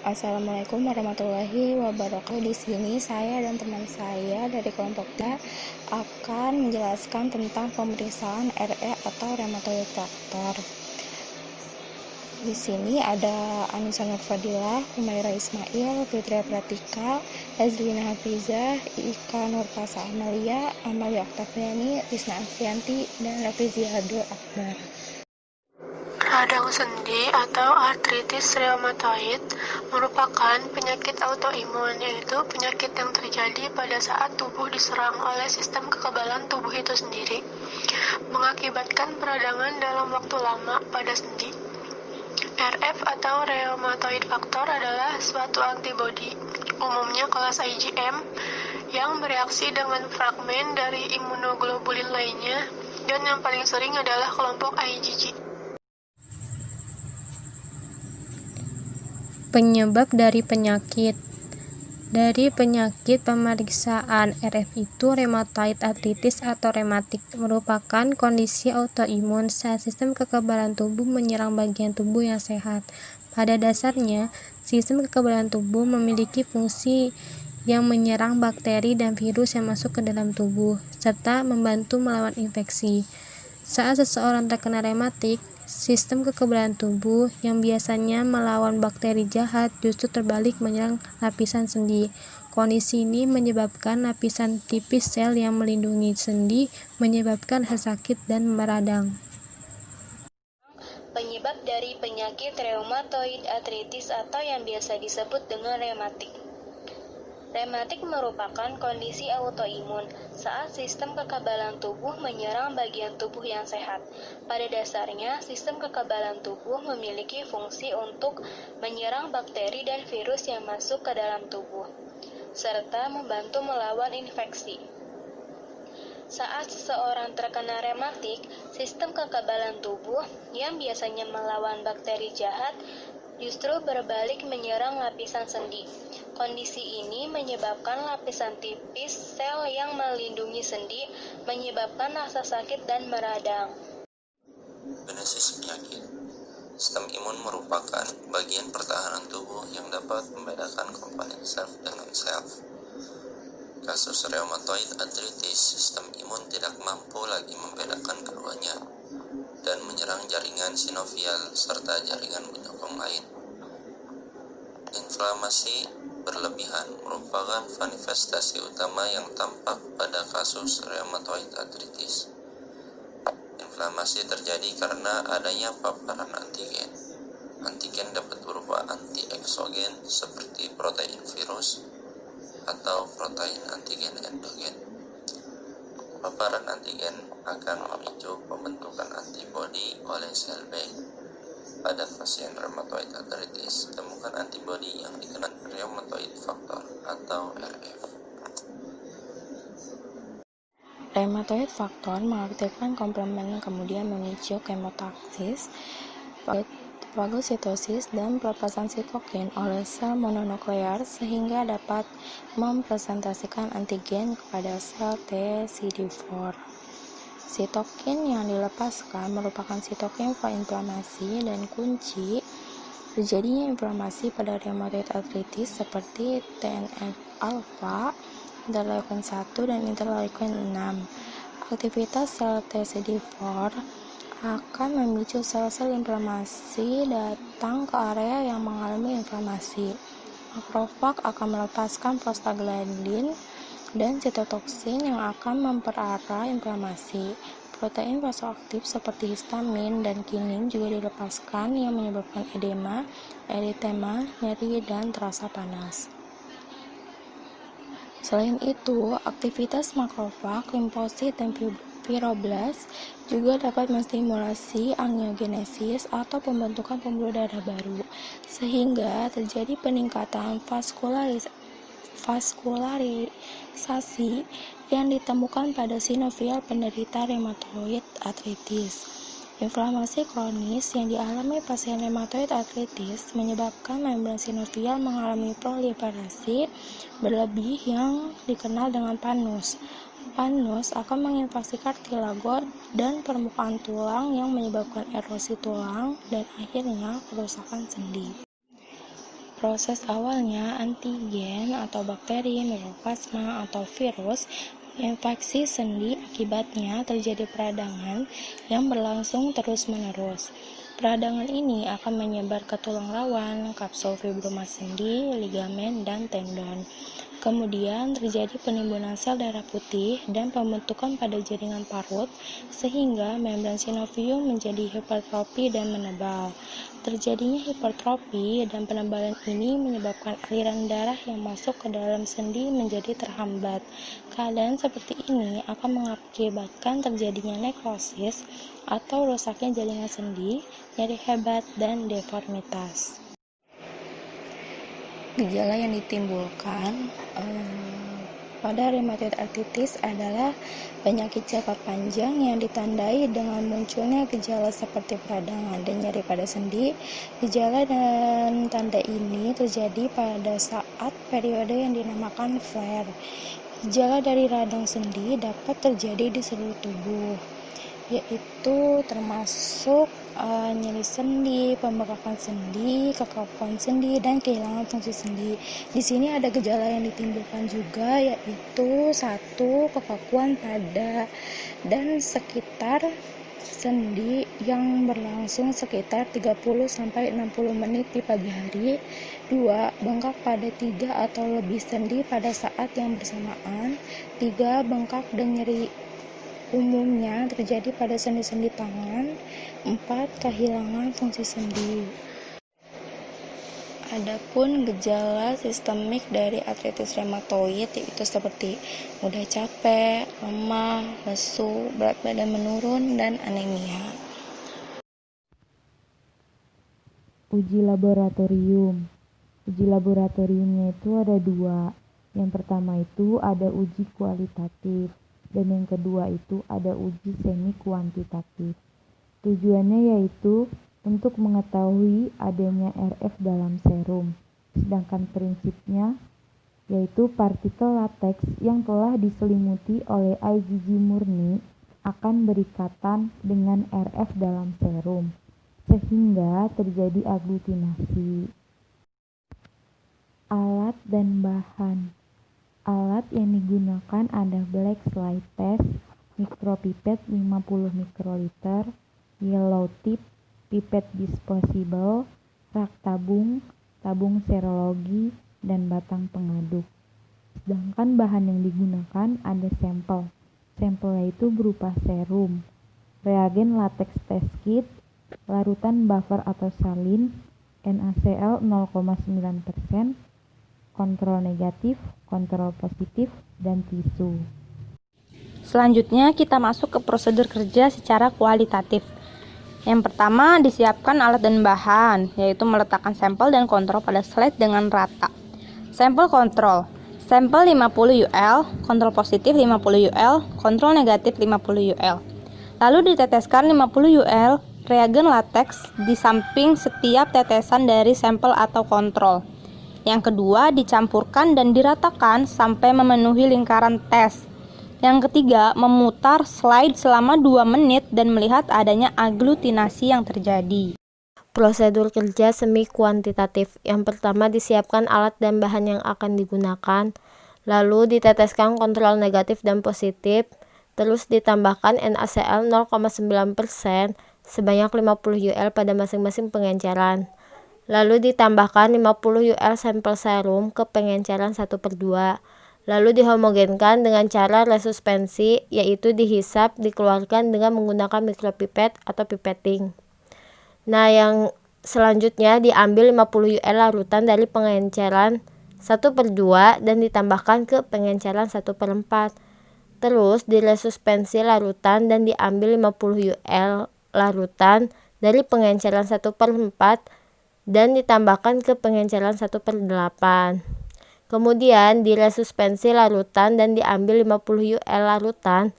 Assalamualaikum warahmatollahi wabarakatuh. Di sini saya dan teman saya dari kelompok D akan menjelaskan tentang pemeriksaan RE atau rheumatoid factor. Di sini ada Anissa Nurfadilah, Humaira Ismail, Fitria Pratika, Azlina Hafizah, Ika Nurfasa Amalia, Amalia Oktaviani, Risna Afianti, dan Rafizia Abdul Akbar. Radang sendi atau artritis reumatoid merupakan penyakit autoimun, yaitu penyakit yang terjadi pada saat tubuh diserang oleh sistem kekebalan tubuh itu sendiri, mengakibatkan peradangan dalam waktu lama pada sendi. RF atau rheumatoid factor adalah suatu antibodi, umumnya kelas IgM, yang bereaksi dengan fragmen dari imunoglobulin lainnya, dan yang paling sering adalah kelompok IgG. Penyebab dari penyakit pemeriksaan RF itu rheumatoid arthritis atau rematik merupakan kondisi autoimun saat sistem kekebalan tubuh menyerang bagian tubuh yang sehat. Pada dasarnya, sistem kekebalan tubuh memiliki fungsi yang menyerang bakteri dan virus yang masuk ke dalam tubuh, serta membantu melawan infeksi. Saat seseorang terkena rematik, sistem kekebalan tubuh yang biasanya melawan bakteri jahat justru terbalik menyerang lapisan sendi. Kondisi ini menyebabkan lapisan tipis sel yang melindungi sendi menyebabkan rasa sakit dan meradang. Penyebab dari penyakit rheumatoid arthritis atau yang biasa disebut dengan rematik. Rematik merupakan kondisi autoimun saat sistem kekebalan tubuh menyerang bagian tubuh yang sehat. Pada dasarnya, sistem kekebalan tubuh memiliki fungsi untuk menyerang bakteri dan virus yang masuk ke dalam tubuh, serta membantu melawan infeksi. Saat seseorang terkena rematik, sistem kekebalan tubuh yang biasanya melawan bakteri jahat justru berbalik menyerang lapisan sendi. Kondisi ini menyebabkan lapisan tipis sel yang melindungi sendi, menyebabkan rasa sakit dan meradang. Genesis penyakit. Sistem imun merupakan bagian pertahanan tubuh yang dapat membedakan komponen self dengan self. Kasus rheumatoid arthritis, sistem imun tidak mampu lagi membedakan keduanya dan menyerang jaringan sinovial serta jaringan penyokong lain. Inflamasi berlebihan merupakan manifestasi utama yang tampak pada kasus rheumatoid arthritis. Inflamasi terjadi karena adanya paparan antigen. Antigen dapat berupa anti-eksogen seperti protein virus atau protein antigen endogen. Paparan antigen akan memicu pembentukan antibodi oleh sel B. Pada pasien rheumatoid arthritis, temukan antibodi yang dikenal rheumatoid factor atau RF. Rheumatoid factor mengaktifkan komplement yang kemudian memicu kemotaksis, fagositosis, dan pelepasan sitokin oleh sel mononuklear sehingga dapat mempresentasikan antigen kepada sel T CD4. Sitokin yang dilepaskan merupakan sitokin proinflamasi dan kunci terjadinya inflamasi pada rheumatoid arthritis seperti TNF-alfa, interleukin 1, dan interleukin 6. Aktivitas sel TCD4 akan memicu sel-sel inflamasi datang ke area yang mengalami inflamasi. Makrofag akan melepaskan prostaglandin dan sitotoksin yang akan memperparah inflamasi. Protein vasoaktif seperti histamin dan kinin juga dilepaskan yang menyebabkan edema, eritema, nyeri, dan terasa panas. Selain itu, aktivitas makrofag, limfosit, dan fibroblast juga dapat menstimulasi angiogenesis atau pembentukan pembuluh darah baru, sehingga terjadi peningkatan vaskularisasi yang ditemukan pada sinovial penderita rheumatoid arthritis. Inflamasi kronis yang dialami pasien rheumatoid arthritis menyebabkan membran sinovial mengalami proliferasi berlebih yang dikenal dengan pannus. Pannus akan menginvasi kartilago dan permukaan tulang yang menyebabkan erosi tulang dan akhirnya kerusakan sendi. Proses awalnya, antigen atau bakteri, mikroplasma atau virus infeksi sendi, akibatnya terjadi peradangan yang berlangsung terus-menerus. Peradangan ini akan menyebar ke tulang rawan, kapsul fibroma sendi, ligamen, dan tendon. Kemudian terjadi penimbunan sel darah putih dan pembentukan pada jaringan parut sehingga membran sinovium menjadi hipertrofi dan menebal. Terjadinya hipertrofi dan penebalan ini menyebabkan aliran darah yang masuk ke dalam sendi menjadi terhambat. Keadaan seperti ini akan mengakibatkan terjadinya nekrosis atau rusaknya jaringan sendi, nyeri hebat, dan deformitas. Gejala yang ditimbulkan pada rheumatoid arthritis adalah penyakit jangka panjang yang ditandai dengan munculnya gejala seperti peradangan dan nyeri pada sendi. Gejala dan tanda ini terjadi pada saat periode yang dinamakan flare. Gejala dari radang sendi dapat terjadi di seluruh tubuh, yaitu termasuk nyeri sendi, pembengkakan sendi, kekakuan sendi, dan kehilangan fungsi sendi. Di sini ada gejala yang ditimbulkan juga, yaitu 1. Kekakuan pada dan sekitar sendi yang berlangsung sekitar 30-60 menit di pagi hari. 2. Bengkak pada 3 atau lebih sendi pada saat yang bersamaan. 3. Bengkak dan nyeri umumnya terjadi pada sendi-sendi tangan. 4. Kehilangan fungsi sendi. Adapun gejala sistemik dari artritis reumatoid yaitu seperti mudah capek, lemah, lesu, berat badan menurun, dan anemia. Uji laboratorium. Uji laboratoriumnya itu ada 2. Yang pertama itu ada uji kualitatif, dan yang kedua itu ada uji semi kuantitatif. Tujuannya yaitu untuk mengetahui adanya RF dalam serum, sedangkan prinsipnya yaitu partikel lateks yang telah diselimuti oleh IgG murni akan berikatan dengan RF dalam serum, sehingga terjadi aglutinasi. Alat dan bahan. Alat yang digunakan ada black slide test, mikropipet 50 mikroliter, yellow tip, pipet disposable, rak tabung, tabung serologi, dan batang pengaduk. Sedangkan bahan yang digunakan ada sampel. Sampelnya itu berupa serum, reagen latex test kit, larutan buffer atau salin, NaCl 0,9%, kontrol negatif, kontrol positif, dan tisu. Selanjutnya kita masuk ke prosedur kerja secara kualitatif. Yang pertama, disiapkan alat dan bahan, yaitu meletakkan sampel dan kontrol pada slide dengan rata. Sampel kontrol. Sampel 50 UL, kontrol positif 50 UL, kontrol negatif 50 UL. Lalu diteteskan 50 UL reagen lateks di samping setiap tetesan dari sampel atau kontrol. Yang kedua, dicampurkan dan diratakan sampai memenuhi lingkaran tes. Yang ketiga, memutar slide selama 2 menit dan melihat adanya aglutinasi yang terjadi. Prosedur kerja semi kuantitatif. Yang pertama, disiapkan alat dan bahan yang akan digunakan, lalu diteteskan kontrol negatif dan positif, terus ditambahkan NaCl 0,9% sebanyak 50 UL pada masing-masing pengenceran. Lalu ditambahkan 50 UL sampel serum ke pengenceran 1/2. Lalu dihomogenkan dengan cara resuspensi, yaitu dihisap, dikeluarkan dengan menggunakan mikropipet atau pipetting. Nah, yang selanjutnya diambil 50 UL larutan dari pengenceran 1/2 dan ditambahkan ke pengenceran 1/4. Terus diresuspensi larutan dan diambil 50 UL larutan dari pengenceran 1/4 dan ditambahkan ke pengenceran 1/8. Kemudian diresuspensi larutan dan diambil 50 UL larutan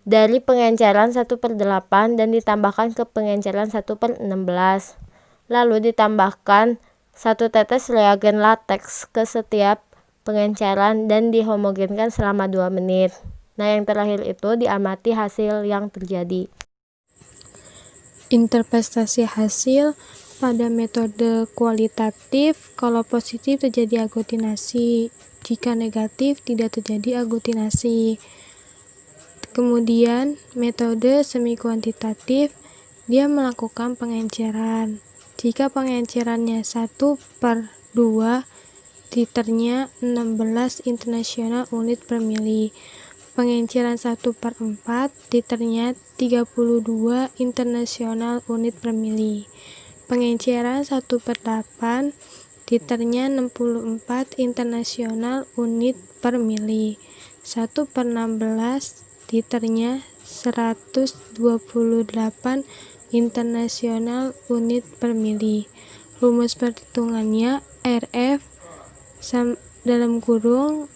dari pengenceran 1/8 dan ditambahkan ke pengenceran 1/16. Lalu ditambahkan 1 tetes reagen lateks ke setiap pengenceran dan dihomogenkan selama 2 menit. Nah, yang terakhir itu diamati hasil yang terjadi. Interpretasi hasil pada metode kualitatif, kalau positif terjadi aglutinasi, jika negatif tidak terjadi aglutinasi. Kemudian metode semi kuantitatif, dia melakukan pengenceran. Jika pengencerannya 1/2, titernya 16 internasional unit per mili. Pengenceran 1/4, titernya 32 internasional unit per mili. Pengenceran 1/8, titernya 64 internasional unit per mili. 1/16, titernya 128 internasional unit per mili. Rumus perhitungannya RF dalam kurung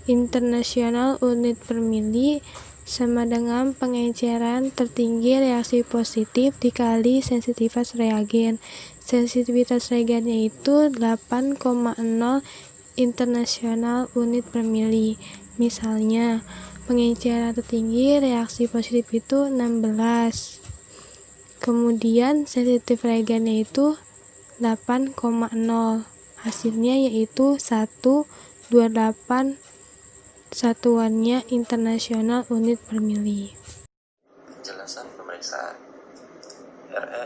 internasional unit per mili sama dengan pengenceran tertinggi reaksi positif dikali sensitivitas reagen. Sensitivitas reagennya itu 8,0 internasional unit per mili. Misalnya, pengenceran tertinggi reaksi positif itu 16. Kemudian sensitif reagennya itu 8,0. Hasilnya yaitu 128 satuannya internasional unit per mili. Penjelasan pemeriksaan. RE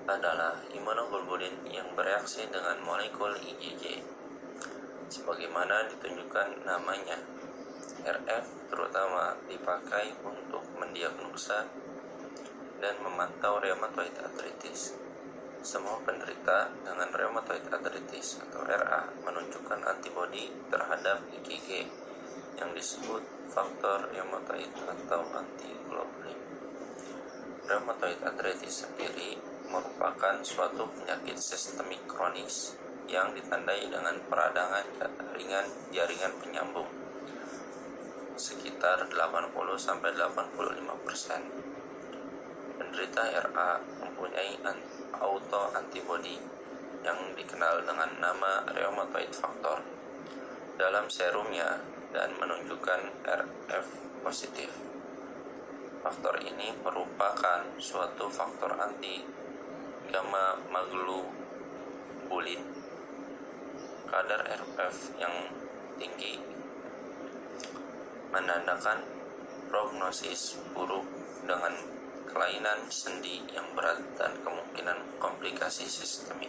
adalah imunoglobulin yang bereaksi dengan molekul IgG. Sebagaimana ditunjukkan namanya, RF terutama dipakai untuk mendiagnosa dan memantau rheumatoid arthritis. Semua penderita dengan rheumatoid arthritis atau RA menunjukkan antibodi terhadap IgG yang disebut faktor rheumatoid atau antiglobulin. Rheumatoid arthritis sendiri merupakan suatu penyakit sistemik kronis yang ditandai dengan peradangan jaringan penyambung sekitar 80-85%. Penderita RA mempunyai autoantibodi yang dikenal dengan nama rheumatoid factor dalam serumnya dan menunjukkan RF positif. Faktor ini merupakan suatu faktor anti gamma globulin. Kadar RF yang tinggi menandakan prognosis buruk dengan kelainan sendi yang berat dan kemungkinan komplikasi sistemik.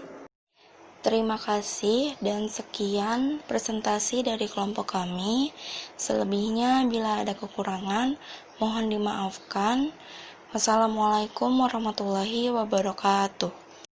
Terima kasih dan sekian presentasi dari kelompok kami. Selebihnya bila ada kekurangan mohon dimaafkan. Wassalamualaikum warahmatullahi wabarakatuh.